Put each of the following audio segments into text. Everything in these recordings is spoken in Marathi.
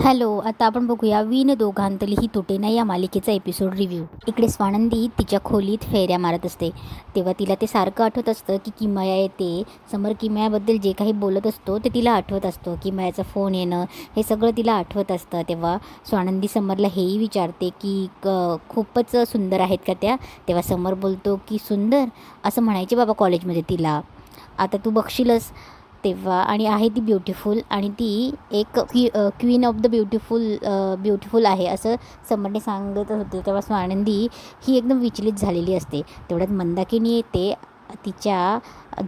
हॅलो, आता आपण बघूया विण दोघांतली ही तुटेना या मालिकेचा एपिसोड रिव्ह्यू. इकडे स्वानंदी तिच्या खोलीत फेऱ्या मारत असते. तेव्हा तिला ते सारखं आठवत असतं की किमया येते. समर किमयाबद्दल जे काही बोलत असतो ते तिला आठवत असतं. किमयाचा फोन येणं हे सगळं तिला आठवत असतं. तेव्हा स्वानंदी समरला हेही विचारते की खूपच सुंदर आहेत का त्या. तेव्हा समर बोलतो की सुंदर असं म्हणायचे बाबा कॉलेजमध्ये तिला. आता तू बघशीलच. तेव्हा आणि आहे ती ब्युटिफुल आणि ती एक क्वीन ऑफ द ब्युटिफुल आहे असं समरने सांगत होते. तेव्हा स्वानंदी ही एकदम विचलित झालेली असते. तेवढ्यात मंदाकिनी येते तिच्या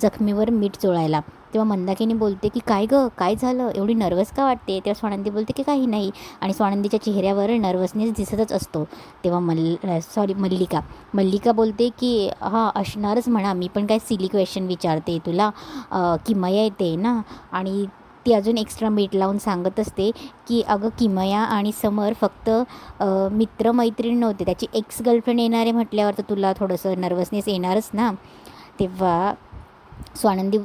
जखमीवर मीठ चोळायला. तेव्हा मंदाकिनी बोलते की काय गं, काय झालं, एवढी नर्वस का वाटते. तेव्हा स्वानंदी बोलते की काही नाही आणि स्वानंदीच्या चेहऱ्यावर नर्वसनेस दिसतच असतो. तेव्हा मल्लिका बोलते की हां असणारच म्हणा, मी पण काय सिली क्वेश्चन विचारते तुला. किमया येते ना. आणि ती अजून एक्स्ट्रा मीठ लावून सांगत असते की अगं किमया आणि समर फक्त मित्रमैत्रीण नव्हते, त्याची एक्स गर्लफ्रेंड येणार आहे म्हटल्यावर तर तुला थोडंसं नर्वसनेस येणारच ना. तेव्हा स्वानंदी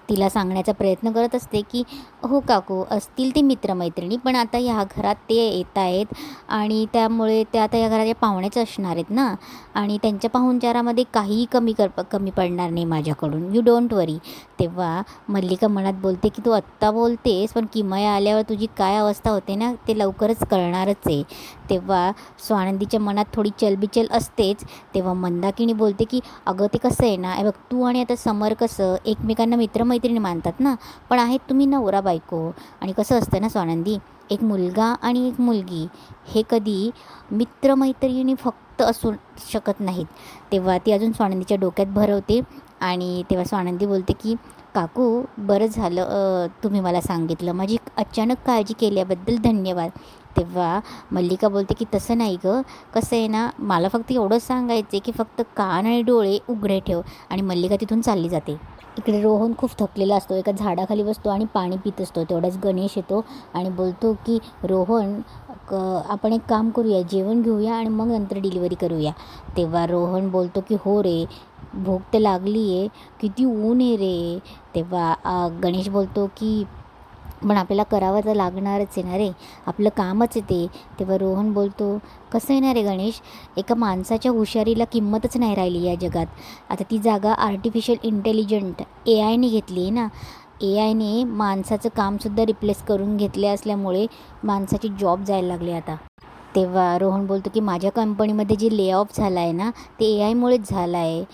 तिला सांगण्याचा प्रयत्न करत असते की हो काकू, असतील ते मित्रमैत्रिणी पण आता ह्या घरात ते येत आहेत आणि त्यामुळे ते आता या घराच्या पाहुणेच असणार आहेत ना. आणि त्यांच्या पाहुणचारामध्ये काहीही कमी पडणार नाही माझ्याकडून, यू डोंट वरी. तेव्हा मल्लिका मनात बोलते की तू आत्ता बोलतेस पण किमया आल्यावर तुझी काय अवस्था होते ना ते लवकरच कळणारच आहे. तेव्हा स्वानंदीच्या मनात थोडी चलबिचल असतेच. तेव्हा मंदाकिनी बोलते की अगं ते कसं आहे ना, बघ तू आणि आता समर कसं एकमेकांना मित्रमैत्रिणी मानतात ना, पण आहेत तुम्ही नवरा बायको. आणि कसं असतं ना स्वानंदी, एक मुलगा आणि एक मुलगी हे कधी मित्रमैत्रिणी फक्त असू शकत नाहीत. तेव्हा ती अजून स्वानंदीच्या डोक्यात भरवते आणि तेव्हा स्वानंदी बोलते की काकू बरं झालं तुम्ही मला सांगितलं, माझी अचानक काळजी केल्याबद्दल धन्यवाद. तेव्हा मल्लिका बोलते की तसं नाही गं, कसं आहे ना, मला फक्त एवढंच सांगायचं आहे की फक्त कान आणि डोळे उघडे ठेव. आणि मल्लिका तिथून चालली जाते. इकडे रोहन खूप थकलेला असतो, एका झाडाखाली बसतो आणि पाणी पित असतो. तेवढाच गणेश येतो आणि बोलतो की रोहन आपण एक काम करूया, जेवण घेऊया आणि मग नंतर डिलिव्हरी करूया. तेव्हा रोहन बोलतो की हो रे, भूक तर लागली आहे, किती ऊन आहे रे. तेव्हा गणेश बोलतो की पण आपल्याला करावं तर लागणारच आहे ना रे, आपलं कामच आहे ते. तेव्हा रोहन बोलतो कसं आहे ना रे गणेश, एका माणसाच्या हुशारीला किंमतच नाही राहिली या जगात. आता ती जागा आर्टिफिशियल इंटेलिजंट AIने घेतली आहे ना. AIने माणसाचं कामसुद्धा रिप्लेस करून घेतले असल्यामुळे माणसाची जॉब जायला लागले आता. तेव्हा रोहन बोलतो की माझ्या कंपनीमध्ये जे ले ऑफ झाला आहे ना ते AIमुळेच झाला आहे.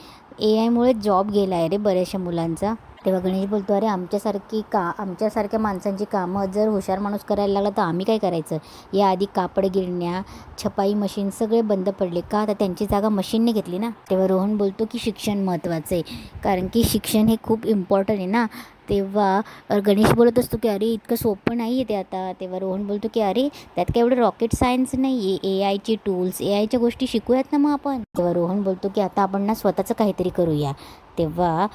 AIमुळेच जॉब गेला आहे रे बऱ्याचशा मुलांचा. तेव्हा गणेश बोलतो अरे आमच्यासारख्या माणसांची कामं जर हुशार माणूस करायला लागला तर आम्ही काय करायचं. याआधी कापड गिरण्या, छपाई मशीन सगळे बंद पडले का, आता त्यांची जागा मशीनने घेतली ना. तेव्हा रोहन बोलतो की शिक्षण महत्त्वाचं आहे, कारण की शिक्षण हे खूप इम्पॉर्टंट आहे ना. तेव्हा गणेश बोलत असतो की अरे इतकं सोपं नाही आहे ते आता. तेव्हा रोहन बोलतो की अरे त्यात काय एवढं रॉकेट सायन्स नाही आहे, AIचे टूल्स AIच्या गोष्टी शिकूयात ना मग आपण. तेव्हा रोहन बोलतो की आता आपण ना स्वतःचं काहीतरी करूया. तेव्हा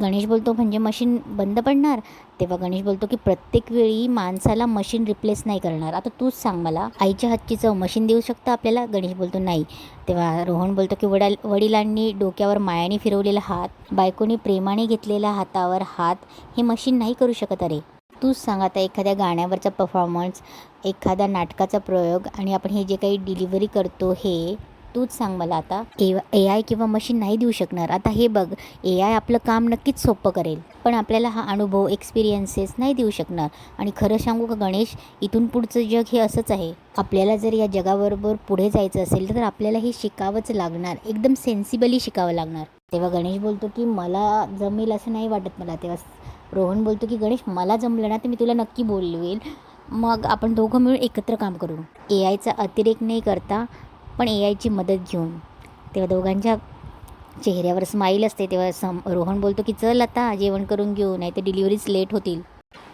गणेश बोलतो म्हणजे मशीन बंद पडणार. तेव्हा गणेश बोलतो की प्रत्येक वेळी माणसाला मशीन रिप्लेस नाही करणार. आता तूच सांग मला, आईच्या हातची चव मशीन देऊ शकतं आपल्याला. गणेश बोलतो नाही. तेव्हा रोहन बोलतो की वडिलांनी डोक्यावर मायाने फिरवलेला हात, बायकोने प्रेमाने घेतलेला हातावर हात हे मशीन नाही करू शकत. अरे तूच सांग आता, एखाद्या गाण्यावरचा परफॉर्मन्स, एखाद्या नाटकाचा प्रयोग आणि आपण हे जे काही डिलिव्हरी करतो हे तूच सांग मला आता. AI किंवा मशीन नाही देऊ शकणार. आता हे बघ, AI आपलं काम नक्कीच सोपं करेल पण आपल्याला हा अनुभव एक्सपिरियन्सेस नाही देऊ शकणार. आणि खरं सांगू का गणेश, इथून पुढचं जग हे असंच आहे. आपल्याला जर या जगाबरोबर पुढे जायचं असेल तर आपल्याला हे शिकावंच लागणार, एकदम सेन्सिबली शिकावं लागणार. तेव्हा गणेश बोलतो की मला जमेल असं नाही वाटत मला. तेव्हा रोहन बोलतो की गणेश मला जमलं ना तर मी तुला नक्की बोलवेल, मग आपण दोघं मिळून एकत्र काम करू, AIचा अतिरेक नाही करता पण AIची मदत घेऊन. तेव्हा दोघांच्या चेहऱ्यावर स्माईल असते. तेव्हा रोहन बोलतो की चल आता जेवण करून घेऊ, नाही तर डिलिव्हरीच लेट होतील.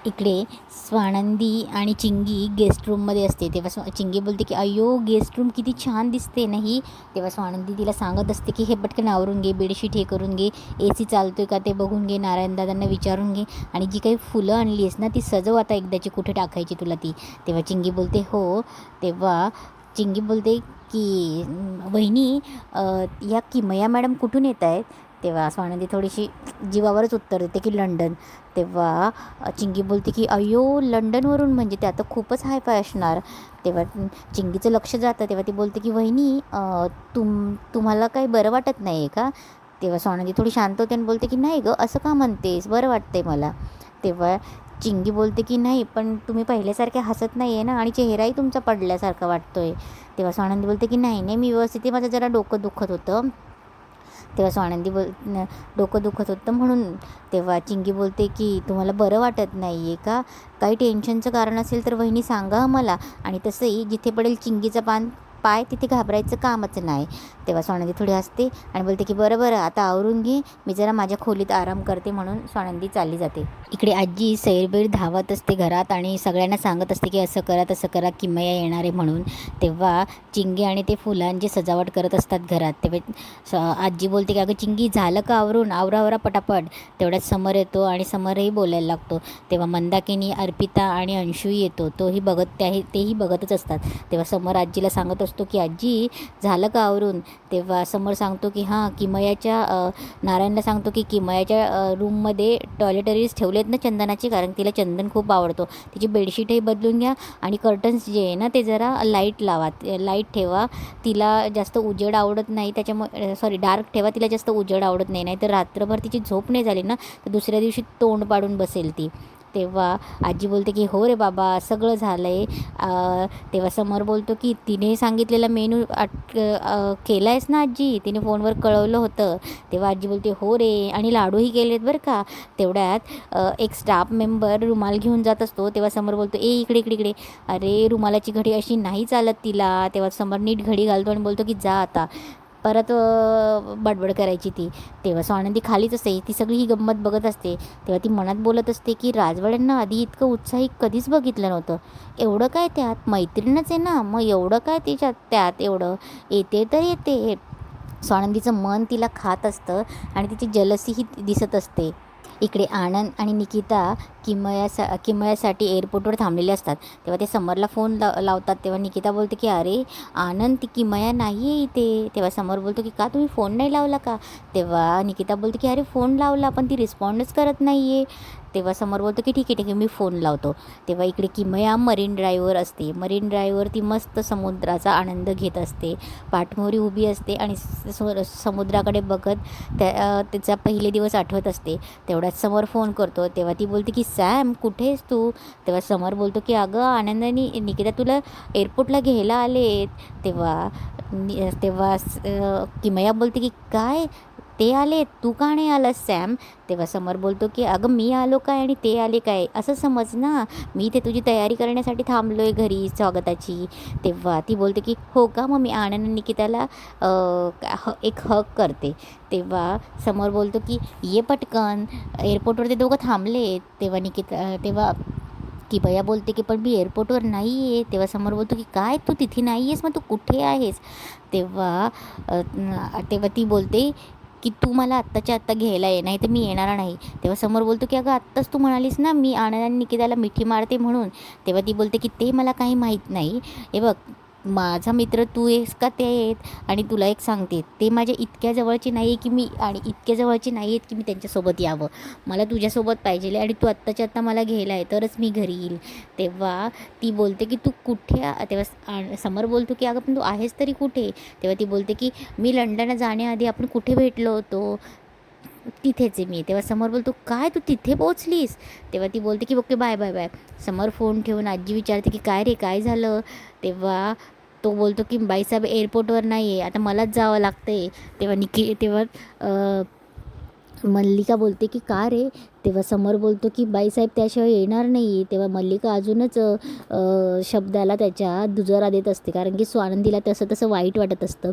इकडे स्वानंदी आणि चिंगी गेस्ट रूममध्ये असते. तेव्हा चिंगी बोलते की अय्यो गेस्ट रूम किती छान दिसते नाही. तेव्हा स्वानंदी तिला सांगत असते की हे पटकन आवरून घे, बेडशीट हे करून घे, AC चालतो आहे का ते बघून घे, नारायणदादांना विचारून घे आणि जी काही फुलं आणली आहेस ना ती सजव आता एकदाची, कुठे टाकायची तुला ती. तेव्हा चिंगी बोलते हो. तेव्हा चिंगी बोलते की वहिनी या किमया मॅडम कुठून येत आहेत. तेव्हा स्वानंदी थोडीशी जीवावरच उत्तर देते की लंडन. तेव्हा चिंगी बोलते की अय्यो लंडनवरून, म्हणजे ते आता खूपच हाय फाय असणार. तेव्हा चिंगीचं लक्ष जातं. तेव्हा ती बोलते की वहिनी तुम्हाला काही बरं वाटत नाही आहे का? तेव्हा स्वानंदी थोडी शांत होते आणि बोलते की नाही गं, असं का म्हणतेस, बरं वाटतंय मला. तेव्हा चिंगी बोलते की नाही, पण तुम्ही पहिल्यासारखे हसत नाही आहे ना, आणि चेहराही तुमचा पडल्यासारखा वाटतोय. तेव्हा स्वानंदी बोलते की नाही नाही, मी व्यवस्थित आहे, माझं जरा डोकं दुखत होतं. तेव्हा स्वानंदी डोकं दुखत होतं म्हणून. तेव्हा चिंगी बोलते की तुम्हाला बरं वाटत नाही आहे का? काही टेन्शनचं कारण असेल तर वहिनी सांगा मला. आणि तसंही जिथे पडेल चिंगीचा पाय तिथे घाबरायचं कामच नाही. तेव्हा स्वानंदी थोडी हसते आणि बोलते की बरं बरं, आता आवरून घे, मी जरा माझ्या खोलीत आराम करते. म्हणून स्वानंदी चालली जाते. इकडे आजी सैरबैर धावत असते घरात आणि सगळ्यांना सांगत असते की असं करा तसं करा, किमया येणार आहे म्हणून. तेव्हा चिंगी आणि ते फुलांची सजावट करत असतात घरात. तेव्हा आजी बोलते की अगं चिंगी, झालं का आवरून, आवरा पटापट. तेवढ्यात समर येतो आणि समरही बोलायला लागतो. तेव्हा मंदाकिनी, अर्पिता आणि अंशूही येतो. तेही बघतच असतात. तेव्हा समर आजीला सांगत असतो की आजी झालं का आवरून. तेव्हा समर सांगतो की हां, नारायणला सांगतो की किमयाच्या रूममध्ये टॉयलेटरीज ठेवलेत ना चंदनाची, कारण तिला चंदन खूप आवडतो. तिची बेडशीटही बदलून घ्या आणि कर्टन्स जे आहे ना ते जरा लाईट ठेवा. तिला जास्त उजेड आवडत नाही, त्याच्यामुळे डार्क ठेवा, तिला जास्त उजेड आवडत नाही, तर रात्रभर तिची झोप नाही झाली ना तर दुसऱ्या दिवशी तोंड पाडून बसेल ती. तेव्हा आजी बोलते की हो रे बाबा, सगळं झालं आहे. तेव्हा समर बोलतो की तिने सांगितलेला मेनू केला आहेस ना आजी, तिने फोनवर कळवलं होतं. तेव्हा आजी बोलते हो रे, आणि लाडूही केलेत बरं का. तेवढ्यात एक स्टाफ मेंबर रुमाल घेऊन जात असतो. तेव्हा समर बोलतो इकडे इकडे इकडे, अरे रुमालाची घडी अशी नाही चालत तिला. तेव्हा समर नीट घडी घालतो आणि बोलतो की जा आता. परत बडबड करायची ती. तेव्हा स्वानंदी खालीच असते, ती सगळी ही गंमत बघत असते. तेव्हा ती मनात बोलत असते की राजवाड्यांना आधी इतकं उत्साही कधीच बघितलं नव्हतं. एवढं काय त्यात, मैत्रीणच आहे ना, मग एवढं काय त्यात एवढं, येते तर येते. स्वानंदीचं मन तिला खात असतं आणि तिची जलसीही दिसत असते. इकडे आनंद आणि निकिता किमयासाठी एअरपोर्टवर थांबलेले असतात. तेव्हा ते समरला फोन लावतात. तेव्हा निकिता बोलते की अरे आनंद, ती किमया नाही आहे इथे. तेव्हा समर बोलतो की का तुम्ही फोन नाही लावला का? तेव्हा निकिता बोलते की अरे फोन लावला पण ती रिस्पॉन्डच करत नाही आहे. तेव्हा समर बोलतो की ठीक आहे मी फोन लावतो. तेव्हा इकडे किमया मरीन ड्राईव्हवर असते. मरीन ड्राईव्हवर ती मस्त समुद्राचा आनंद घेत असते. पाठमोरी उभी असते आणि समुद्राकडे बघत तिचा पहिले दिवस आठवत असते. तेवढ्यात समर फोन करतो. तेव्हा ती बोलते की सॅम कुठे आहेस तू? तेव्हा समर बोलतो की अगं आनंदाने निकिता तुला एअरपोर्टला घ्यायला आलेत. तेव्हा किमया बोलते की काय, ते आले, तू का नाही आलास सॅम? तेव्हा समर बोलतो की अगं मी आलो काय आणि ते आले काय, असं समज ना, मी इथे तुझी तयारी करण्यासाठी थांबलो आहे घरी स्वागताची. तेव्हा ती बोलते की हो का, मग मी आनंद निकिताला एक हक करते. तेव्हा समर बोलतो की ये पटकन, एअरपोर्टवर ते दोघं थांबले. तेव्हा किमया बोलते की पण मी एअरपोर्टवर नाही आहे. तेव्हा समर बोलतो की काय, तू तिथे नाही आहेस, मग तू कुठे आहेस? तेव्हा ती बोलते की तू मला आत्ताच्या आत्ता घ्यायला ये, नाही तर मी येणार नाही. तेव्हा समोर बोलतो की अगं आत्ताच तू म्हणालीस ना मी आनंद आणि निकिताला मिठी मारते म्हणून. तेव्हा ती बोलते की ते मला काही माहीत नाही. हे बघ, माझा मित्र तू आहेस का ते आहेत, आणि तुला एक सांगते, ते माझ्या इतक्या जवळचे नाही की मी मी त्यांच्यासोबत यावं. मला तुझ्यासोबत पाहिजे आणि तू आत्ताच्या आत्ता मला घ्यायला आहे तरच मी घरी येईल. तेव्हा ती बोलते की तू कुठे तेव्हा समर बोलतो की अगं पण तू आहेस तरी कुठे? तेव्हा ती बोलते की मी लंडनला जाण्याआधी आपण कुठे भेटलो होतो, तिथेच आहे मी. तेव्हा समर बोलतो काय, तू तिथे पोचलीस? तेव्हा ती बोलते की ओके बाय बाय बाय. समर फोन ठेवून आजी विचारते की काय रे, काय झालं? तेव्हा तो बोलतो की बाईसाहेब एअरपोर्टवर नाही आहे, आता मलाच जावं लागतं आहे. तेव्हा मल्लिका बोलते की का रे? तेव्हा समर बोलतो की बाईसाहेब त्याशिवाय येणार नाही. तेव्हा मल्लिका अजूनच शब्दाला त्याच्या दुजोरा देत असते, कारण की स्वानंदीला तसं वाईट वाटत असतं.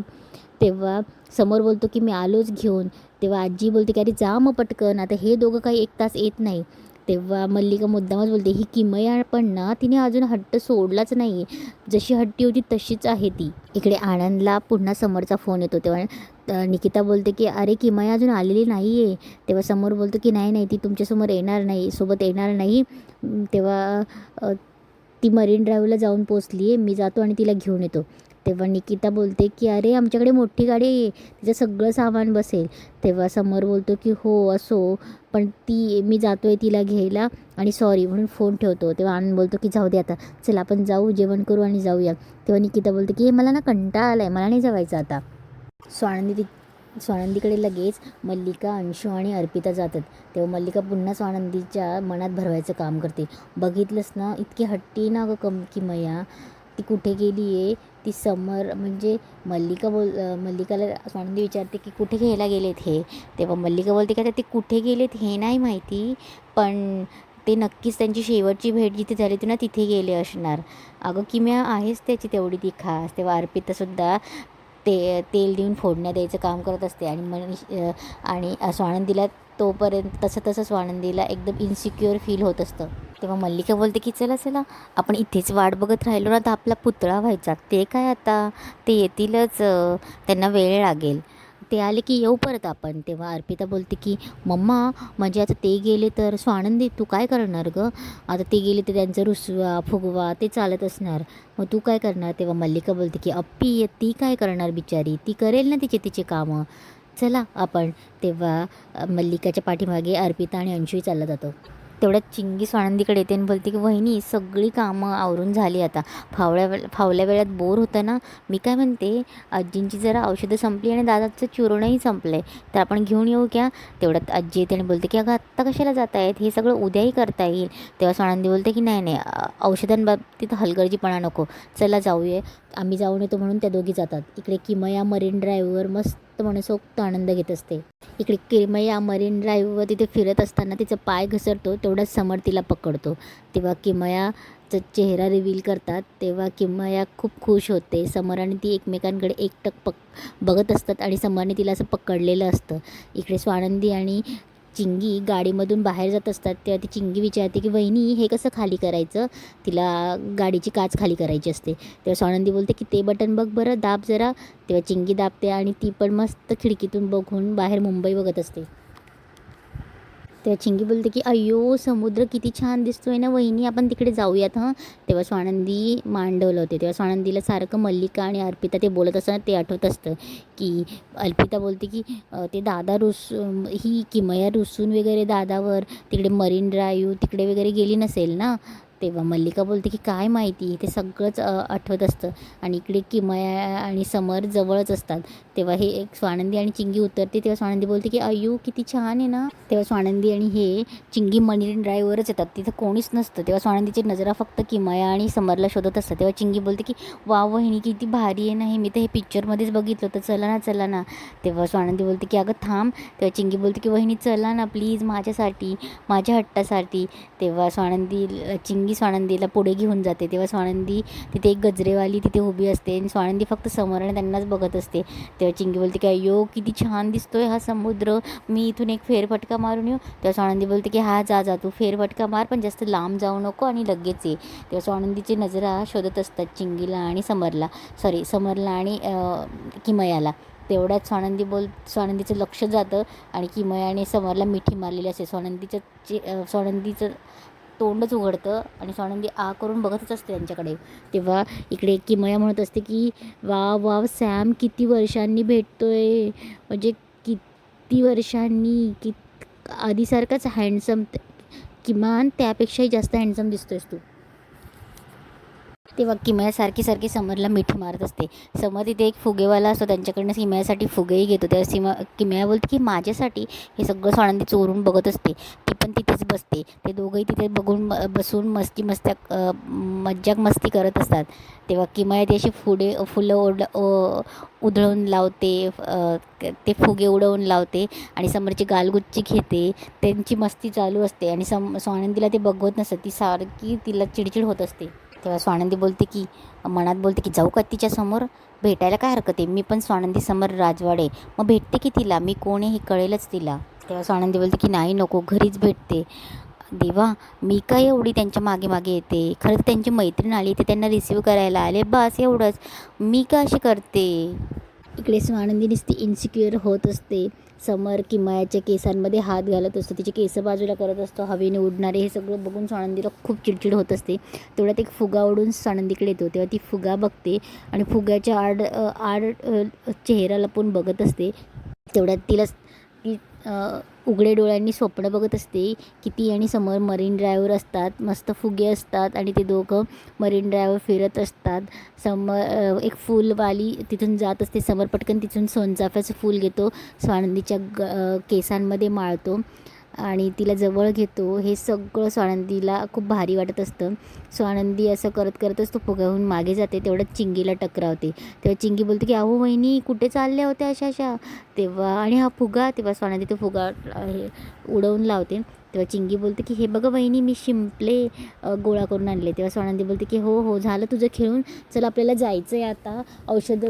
तेव्हा समोर बोलतो की मी आलोच घेऊन. तेव्हा आजी बोलते की अरे जा मग पटकन, आता हे दोघं काही 1 तास येत नाही. तेव्हा मल्लिका मुद्दामच बोलते ही किमया पण ना, तिने अजून हट्ट सोडलाच नाही, जशी हट्टी होती तशीच आहे ती. इकडे आनंदला पुन्हा समोरचा फोन येतो. तेव्हा निकिता बोलते की अरे किमया अजून आलेली नाही आहे. तेव्हा समोर बोलतो की नाही ती तुमच्यासमोर सोबत येणार नाही. तेव्हा ती मरीन ड्राईव्हला जाऊन पोचली आहे, मी जातो आणि तिला घेऊन येतो. तेव्हा निकिता बोलते की अरे आमच्याकडे मोठी गाडी आहे, तिचं सगळं सामान बसेल. तेव्हा समर बोलतो की हो असो, पण ती मी जातो आहे तिला घ्यायला आणि सॉरी म्हणून फोन ठेवतो. तेव्हा आनंद बोलतो की जाऊ दे आता, चल आपण जाऊ, जेवण करू आणि जाऊया. तेव्हा निकिता बोलते की मला ना कंटाळा आला आहे, मला नाही जेवायचं आता. स्वानंदीकडे लगेच मल्लिका, अंशू आणि अर्पिता जातात. तेव्हा मल्लिका पुन्हा स्वानंदीच्या मनात भरवायचं काम करते. बघितलंस ना, इतकी हट्टी ना गं किमया, ती कुठे गेली आहे. ती समर म्हणजे मल्लिकाला स्वानंदी विचारते की कुठे घ्यायला गेलेत हे. तेव्हा मल्लिका बोलते की आता ते कुठे गेलेत हे नाही माहिती, पण ते नक्कीच त्यांची शेवटची भेट जिथे झाली होती ना तिथे गेले असणार. अगं किमया आहेच त्याची तेवढी ती खास. तेव्हा अर्पितासुद्धा तेल देऊन फोडण्या द्यायचं काम करत असते आणि स्वानंदीला तोपर्यंत तसं स्वानंदीला एकदम इन्सिक्युअर फील होत असतं. तेव्हा मल्लिका बोलते की चला चला आपण इथेच वाट बघत राहिलो ना तर आपला पुतळा व्हायचा. ते काय आता, ते येतीलच, त्यांना वेळ लागेल. ते आले की येऊ परत आपण. तेव्हा अर्पिता बोलते की मम्मा म्हणजे आता ते गेले तर स्वानंदी तू काय करणार गं? आता ते गेले तर त्यांचं रुसवा फुगवा ते चालत असणार, मग तू काय करणार? तेव्हा मल्लिका बोलते की अप्पी ती काय करणार बिचारी, ती करेल ना तिचे कामं, चला आपण. तेव्हा मल्लिकाच्या पाठीमागे अर्पिता आणि अंशूही चालला जातो. तेवढ्यात चिंगी स्वानंदीकडे येते आणि बोलते की वहिनी सगळी कामं आवरून झाली आता, फावल्या वेळात बोर होतं ना, मी काय म्हणते आजींची जरा औषधं संपली आणि दादाचं चूर्णही संपलं आहे, तर आपण घेऊन येऊ क्या? तेवढ्यात आजी येते आणि बोलते की अगं आत्ता कशाला जात आहेत, हे सगळं उद्याही करता येईल. तेव्हा स्वानंदी बोलते की नाही औषधांबाबतीत हलगर्जीपणा नको, चला जाऊया. आम्ही जाऊन येतो म्हणून त्या दोघी जातात. इकडे किमया मरीन ड्राईव्हवर मस्त मनसोक्त आनंद घेत असते. इकडे किमया मरीन ड्राईव्हवर तिथे फिरत असताना तिचा पाय घसरतो. तेवढाच समर तिला पकडतो. तेव्हा किमयाचा चेहरा रिव्हील करतात. तेव्हा किमया खूप खुश होते. समर आणि ती एकमेकांकडे एकटक बघत असतात आणि समरने तिला असं पकडलेलं असतं. इकडे स्वानंदी आणि चिंगी गाडीमधून बाहेर जात असतात. तेव्हा ती चिंगी विचारते की वहिनी हे कसं खाली करायचं, तिला गाडीची काच खाली करायची असते. तेव्हा स्वानंदी बोलते की ते बटन बघ बरं, दाब जरा. तेव्हा चिंगी दाबते आणि ती पण मस्त खिडकीतून बघून बाहेर मुंबई बघत असते. तेव्हा चिंगी बोलते की अय्यो समुद्र किती छान दिसतोय ना वहिनी, आपण तिकडे जाऊयात हां. तेव्हा स्वानंदी मांडवलं होते. तेव्हा स्वानंदीला सारखं मल्लिका आणि अर्पिता ते बोलत असताना ते आठवत असतं की अर्पिता बोलते की ते दादा ही किमया रुसून वगैरे दादावर तिकडे मरीन ड्राईव्ह तिकडे वगैरे गेली नसेल ना. तेव्हा मल्लिका बोलते की काय माहिती, ते सगळंच आठवत असतं. आणि इकडे किमया आणि समर जवळच असतात. तेव्हा हे एक स्वानंदी आणि चिंगी उतरते. तेव्हा स्वानंदी बोलते की अय्यू किती छान आहे ना. तेव्हा स्वानंदी आणि हे चिंगी मरीन ड्राईव्हवरच येतात, तिथं कोणीच नसतं. तेव्हा स्वानंदीची नजरा फक्त किमया आणि समरला शोधत असतात. तेव्हा चिंगी बोलते की वा वहिनी किती भारी आहे ना हे, मी तर हे पिक्चरमध्येच बघितलं होतं, चला ना चला ना. तेव्हा स्वानंदी बोलते की अगं थांब. तेव्हा चिंगी बोलते की वहिनी चला ना प्लीज, माझ्यासाठी, माझ्या हट्टासाठी. तेव्हा स्वानंदीला पुढे घेऊन जाते. तेव्हा स्वानंदी तिथे एक गजरेवाली तिथे उभी असते आणि स्वानंदी फक्त समोर आणि त्यांनाच बघत असते. तेव्हा चिंगी बोलते की अय्यो किती छान दिसतोय हा समुद्र, मी इथून एक फेरफटका मारून येऊ. तेव्हा स्वानंदी बोलते की हा जा तू फेरफटका मार, पण जास्त लांब जाऊ नको आणि लगेच ये. तेव्हा स्वानंदीची नजरा शोधत असतात चिंगीला आणि समरला आणि किमयाला. तेवढ्यात स्वानंदीचं लक्ष जातं आणि किमया आणि समरला मिठी मारलेली असते. स्वानंदीचं तोंडच उघडतं आणि स्वानंदी आ करून बघतच असते त्यांच्याकडे. तेव्हा इकडे किमया म्हणत असते की वा सॅम किती वर्षांनी भेटतोय, म्हणजे किती वर्षांनी, आधीसारखाच हँडसम, किमान त्यापेक्षाही जास्त हँडसम दिसतोयस तू. तेव्हा किमया सारखी समरला मिठी मारत असते. समर तिथे एक फुगेवाला असतो, त्यांच्याकडनं किमयासाठी फुगेही घेतो. तेव्हा किमया बोलते की माझ्यासाठी. हे सगळं स्वानंदी चोरून बघत असते. ती पण तिथेच बसते. ते दोघंही तिथे बसून मज्जाक मस्ती करत असतात. तेव्हा किमया ती अशी फुलं उधळून लावते, ते फुगे उडवून लावते आणि समरची गालगुच्ची घेते. त्यांची मस्ती चालू असते आणि स्वानंदीला ते बघवत नसतं. ती सारखी तिला चिडचिड होत असते. तेव्हा स्वानंदी मनात बोलते की जाऊ का तिच्यासमोर, भेटायला काय हरकत आहे, मी पण स्वानंदी समर राजवाडे, मग भेटते की तिला, मी कोण आहे हे कळेलच तिला. तेव्हा स्वानंदी बोलते की नाही नको, घरीच भेटते. देवा मी काय एवढी त्यांच्या मागे येते, खरं तर त्यांची मैत्रीण आली ते त्यांना रिसीव्ह करायला आले, बस एवढंच, मी का अशी करते. इकडे स्वानंदी नुसती इन्सिक्युअर होत असते. समर किमयाच्या केसांमध्ये हात घालत असतो, तिचे केस बाजूला करत असतो हवेने उडणारे. हे सगळं बघून स्वानंदीला खूप चिडचिड होत असते. तेवढ्यात एक फुगा उडून स्वानंदीकडे येतो. तेव्हा ती फुगा बघते आणि फुग्याच्या आड चेहरा लपून बघत असते. तेवढ्यात ती उघडे डोळ्यांनी स्वप्न बघत असते की ती आणि समर मरीन ड्राईव्हवर असतात. मस्त फुगे असतात आणि ते दोघं मरीन ड्राईव्हवर फिरत असतात. एक फुलवाली तिथून जात असते. समर पटकन तिथून सोनचाफ्याचं फूल घेतो, स्वानंदीच्या केसांमध्ये माळतो आणि तिला जवळ घेतो. हे सगळं स्वानंदीला खूप भारी वाटत असतं. स्वानंदी असं करत करतच तो फुग्याहून मागे जाते. तेवढ्यात चिंगीला टकरावते. तेव्हा चिंगी बोलते की अहो वहिनी कुठे चालल्या होत्या अशा. तेव्हा आणि हा फुगा, तेव्हा स्वानंदी तो फुगा उडवून लावते. तेव्हा चिंगी बोलते की हे बघा वहिनी मी शिंपले गोळा करून आणले. तेव्हा स्वानंदी बोलते की हो हो झालं तुझं खेळून, चल आपल्याला जायचं आहे आता, औषध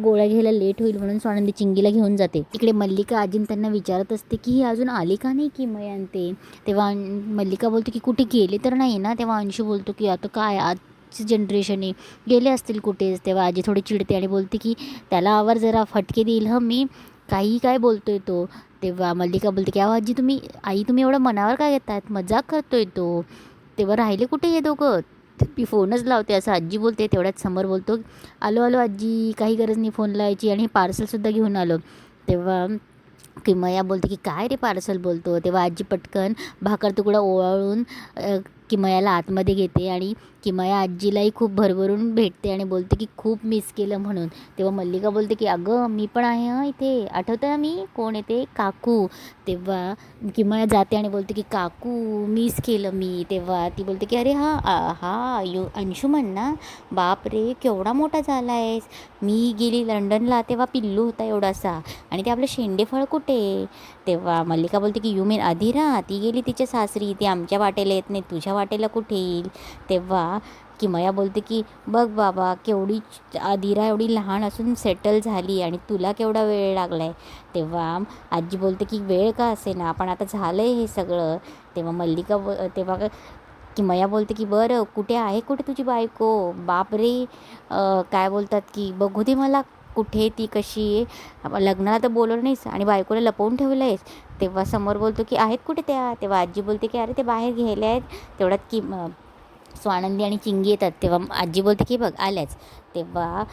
गोळ्या घ्यायला लेट होईल. म्हणून स्वानंदी चिंगीला घेऊन जाते. इकडे मल्लिका आजीन त्यांना विचारत असते की ही अजून आली का नाही किमया आणते. तेव्हा मल्लिका बोलते की कुठे गेले तर नाही ना. तेव्हा अंशू बोलतो की आता काय आजची जनरेशन आहे, गेले असतील कुठेच. तेव्हा आजी थोडी चिडते आणि बोलते की त्याला आवाज जरा फटके देईल मी, काही काय बोलतोय तो. तेव्हा मल्लिका बोलते की आजी तुम्ही एवढं मनावर काय घेतात, मजाक करतोय तो. तेव्हा राहिले कुठे हे दोघं, मी फोनच लावते असं आजी बोलते. तेवढ्यात समर बोलतो आलो आजी, काही गरज नाही फोन लावायची आणि पार्सलसुद्धा घेऊन आलो. तेव्हा किमया बोलते की काय रे पार्सल बोलतो. तेव्हा आजी पटकन भाकर तुकडा ओवाळून किमयाला आतमध्ये घेते आणि किमया आजीलाही खूप भरभरून भेटते आणि बोलते की खूप मिस केलं म्हणून. तेव्हा मल्लिका बोलते की अगं मी पण आहे हां इथे, आठवतं ना मी कोण येते, काकू. तेव्हा किमया जाते आणि बोलते की काकू मिस केलं मी. तेव्हा ती बोलते की अरे हा अंशुमन ना, बाप रे केवढा मोठा झाला आहेस. मी गेली लंडनला तेव्हा पिल्लू होता एवढासा, आणि ते आपलं शेंडेफळ कुठे. तेव्हा मल्लिका बोलते की यू मीन अधिरा, ती गेली तिच्या सासरी, ती आमच्या वाटेला येत नाही, तुझ्या वाटेला कुठे येईल. तेव्हा किमया बोलते की बघ बाबा केवढी अधिरा एवढी लहान असून सेटल झाली आणि तुला केवढा वेळ लागला आहे. तेव्हा आजी बोलते की वेळ का असे ना, पण आता झालं आहे हे सगळं. तेव्हा तेव्हा किमया बोलते की बरं कुठे तुझी बायको, बापरे काय बोलतात की बघू दे मला कुठे ती कशी आहे, लग्नाला तर बोलवलं नाहीस आणि बायकोला लपवून ठेवलं आहेस. तेव्हा समोर बोलतो की आहेत कुठे त्या. तेव्हा आजी बोलते की अरे ते बाहेर गेले आहेत. तेवढ्यात स्वानंदी आणि चिंगी येतात. तेव्हा आजी बोलते की बघ आल्याच. तेव्हा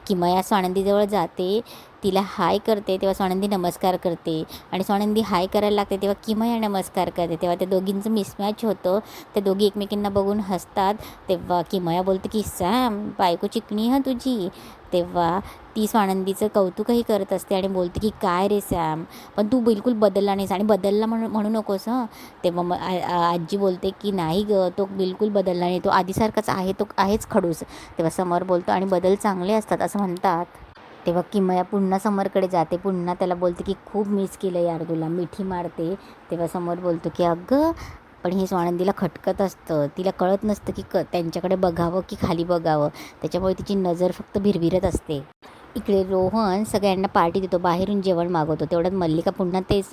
किमया स्वानंदीजवळ जाते, तिला हाय करते. तेव्हा स्वानंदी नमस्कार करते आणि स्वानंदी हाय करायला लागते. तेव्हा किमया नमस्कार करते. तेव्हा त्या दोघींचं मिसमॅच होतं. त्या दोघी एकमेकींना बघून हसतात. तेव्हा किमया बोलते की सॅम बायको चिकणी हा तुझी. तेव्हा ती स्वानंदीचं कौतुकही करत असते आणि बोलते की काय रे सॅम, पण तू बिलकुल बदलला नाहीस आणि बदलला म्हणू नकोस हं. तेव्हा आजी बोलते की नाही गं, तो बिलकुल बदलला नाही, तो आधीसारखाच आहे, तो आहेच खडूस. तेव्हा समर बोलतो आणि बदल चांगले असतात असं म्हणतात. तेव्हा किमया पुन्हा समरकडे जाते. पुन्हा त्याला बोलते की खूप मिस केलं यार तुला, मिठी मारते. तेव्हा समर बोलतो की अगं पण हे स्वानंदीला खटकत असतं, तिला कळत नसतं की त्यांच्याकडे बघावं की खाली बघावं. त्याच्यामुळे तिची नजर फक्त भिरभिरत असते. इकडे रोहन सगळ्यांना पार्टी देतो, बाहेरून जेवण मागवतो. तेवढ्यात मल्लिका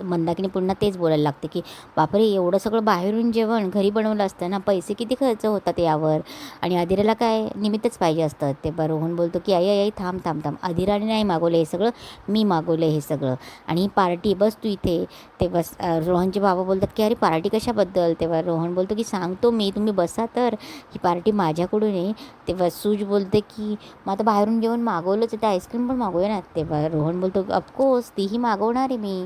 मंदाकिनी पुन्हा तेच बोलायला लागते की बापरे एवढं सगळं बाहेरून जेवण, घरी बनवलं असतं ना, पैसे किती खर्च होतात यावर, आणि अधिराला काय निमित्तच पाहिजे असतं. तेव्हा रोहन बोलतो की आई थांब, अधिराने नाही मागवलं हे सगळं, मी मागवलं हे सगळं, आणि ही पार्टी बस तू इथे. तेव्हा रोहनचे बाबा बोलतात की अरे पार्टी कशाबद्दल. तेव्हा रोहन बोलतो की सांगतो मी, तुम्ही बसा तर, ही पार्टी माझ्याकडून आहे. तेव्हा सूज बोलते की मग आता बाहेरून जेवण मागवलंच आहे तर आईस्क्रीम पण मागवूया ना. तेव्हा रोहन बोलतो ऑफकोर्स तीही मागवणार आहे मी.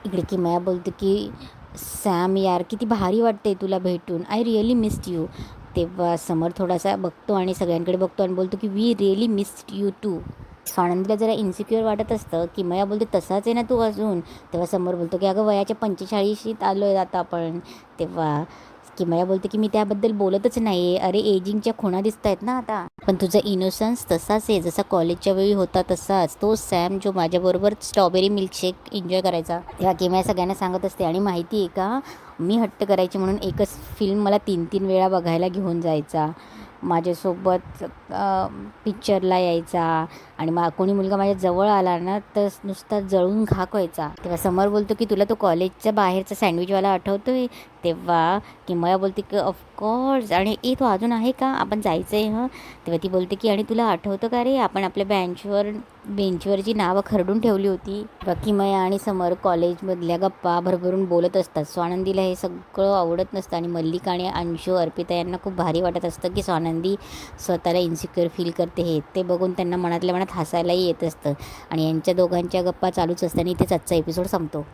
इकडे किमया बोलतो की सॅम यार किती भारी वाटते तुला भेटून, आय रिअली मिस्ड यू. तेव्हा समर थोडासा बघतो आणि सगळ्यांकडे बघतो आणि बोलतो की we really missed you too. स्वानंदीला जरा इन्सिक्युअर वाटत असतं. किमया बोलते तसाच आहे ना तू अजून. तेव्हा समोर बोलतो की अगं वयाच्या 45शीत आलो आहे आता आपण. तेव्हा किमया बोलते की मी त्याबद्दल बोलतच नाही आहे, अरे एजिंगच्या खुणा दिसत आहेत ना आता, पण तुझा इनोसन्स तसाच आहे जसा कॉलेजच्या वेळी होता तसाच, तो सॅम जो माझ्याबरोबर स्ट्रॉबेरी मिल्कशेक एन्जॉय करायचा. तेव्हा किमया सगळ्यांना सांगत असते आणि माहिती आहे का, मी हट्ट करायची म्हणून एकच फिल्म मला 3-3 वेळा बघायला घेऊन जायचा, माझ्यासोबत पिक्चरला यायचा, आणि कोणी मुलगा माझ्या जवळ आला ना तर नुसता जळून घाक व्हायचा. तेव्हा समर बोलतो की तुला तो कॉलेजच्या बाहेरचा सँडविचवाला आठवतो आहे, तेव्हा किमया बोलते की ऑफकोर्स, आणि ए तो अजून आहे का, आपण जायचं आहे हं. तेव्हा ती बोलते की आणि तुला आठवतं का रे, आपण आपल्या बेंचवरची नावं खरडून ठेवली होती. किमया आणि समर कॉलेजमधल्या गप्पा भरभरून बोलत असतात. स्वानंदीला हे सगळं आवडत नसतं आणि मल्लिका आणि अंशू अर्पिता यांना खूप भारी वाटत असतं की स्वानंदी स्वतःला इन्सिक्युअर फील करते. हे ते बघून त्यांना मनातल्या मनात हसायलाही येत असतं आणि यांच्या दोघांच्या गप्पा चालूच असताना इथेच आजचा एपिसोड संपतो.